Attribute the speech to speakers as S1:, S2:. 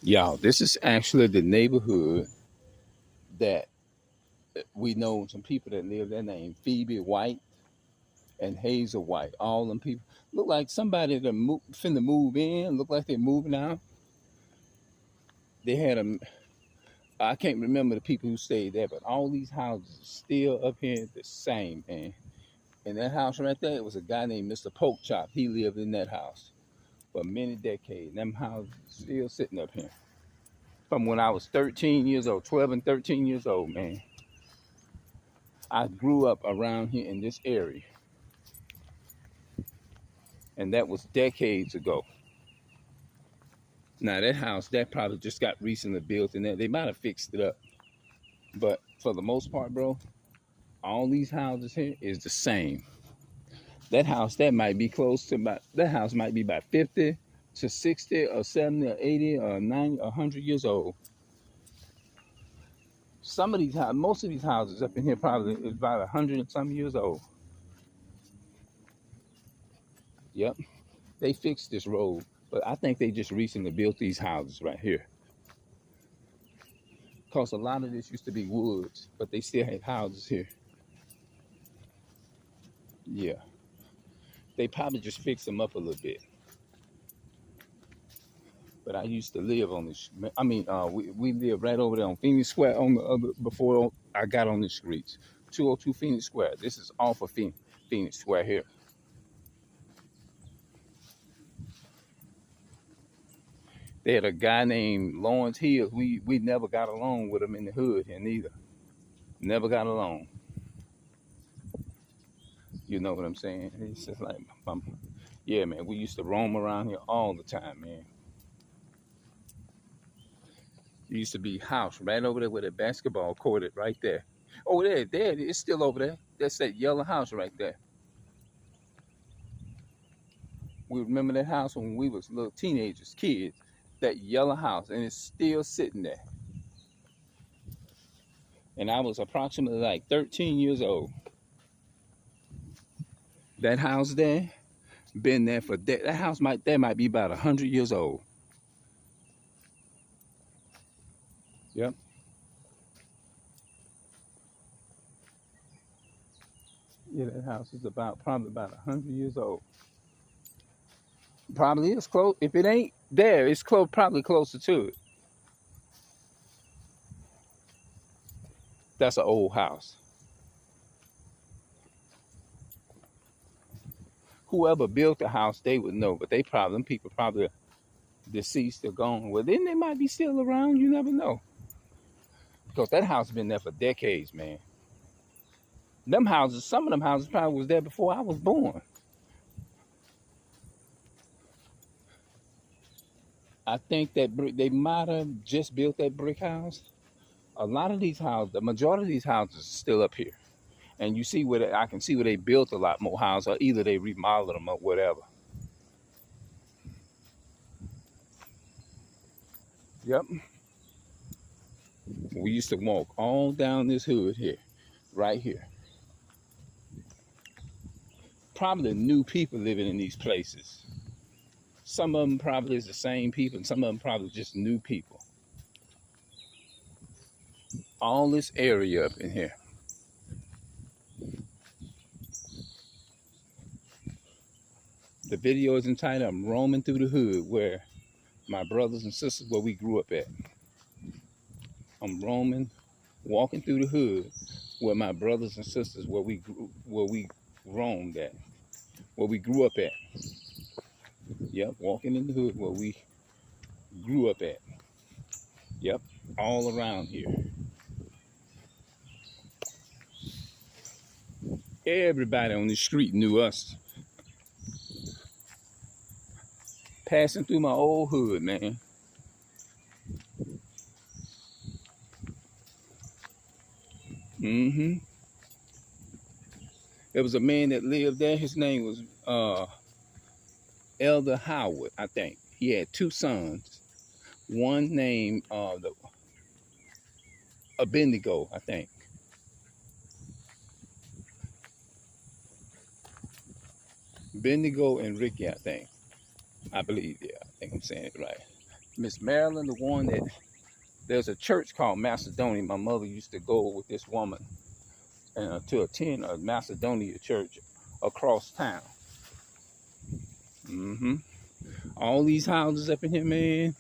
S1: Y'all, this is actually the neighborhood that we know some people that live there named Phoebe White and Hazel White. All them people look like somebody that finna move in, look like they're moving out. They had a, I can't remember the people who stayed there, but all these houses are still up here the same, man. And that house right there, it was a guy named Mr. Chop. He lived in that house for many decades. Them houses still sitting up here. From when I was 13 years old, 12 and 13 years old, man. I grew up around here in this area, and that was decades ago. Now that house, that probably just got recently built, and they might have fixed it up. But for the most part, bro, all these houses here is the same. That house, that might be close to about, that house might be about 50 to 60 or 70 or 80 or 90 or 100 years old. Some of these houses, most of these houses up in here probably is about 100 and some years old. Yep, they fixed this road, but I think they just recently built these houses right here. Because a lot of this used to be woods, but they still had houses here. Yeah, they probably just fixed them up a little bit. But I used to live on this. I mean, we lived right over there on Phoenix Square on the other before I got on the streets. 202 Phoenix Square. This is off of Phoenix Square here. They had a guy named Lawrence Hill. We never got along with him in the hood here neither. Never got along. You know what I'm saying? It's just like, yeah, man. We used to roam around here all the time, man. There used to be a house right over there with a basketball court right there. Oh, there, it's still over there. That's that yellow house right there. We remember that house when we was little teenagers, kids. That yellow house, and it's still sitting there. And I was approximately like 13 years old. That house there, been there for that house might be about 100 years old. Yep. Yeah, that house is probably about 100 years old. Probably is close. If it ain't there, it's close. Probably closer to it. That's an old house. Whoever built the house, they would know, but them people probably deceased or gone. Well, then they might be still around. You never know, because that house been there for decades, man. Them houses, some of them houses probably was there before I was born. I think that they might have just built that brick house. A lot of these houses, the majority of these houses, are still up here, and you see I can see where they built a lot more houses, or either they remodeled them or whatever. Yep. We used to walk all down this hood here, right here. Probably new people living in these places. Some of them probably is the same people, and some of them probably just new people. All this area up in here. The video is entitled "I'm Roaming Through the Hood," where my brothers and sisters, where we grew up at. I'm walking through the hood, where my brothers and sisters, where we roamed at, where we grew up at. Yep, walking in the hood where we grew up at. Yep, all around here. Everybody on the street knew us. Passing through my old hood, man. Mm-hmm. There was a man that lived there. His name was Elder Howard, I think. He had two sons. One named Abednego, I think. Bendigo and Ricky, I think. I believe, yeah. I think I'm saying it right. Miss Marilyn, the one that there's a church called Macedonia. My mother used to go with this woman to attend a Macedonia church across town. All these houses up in here, man.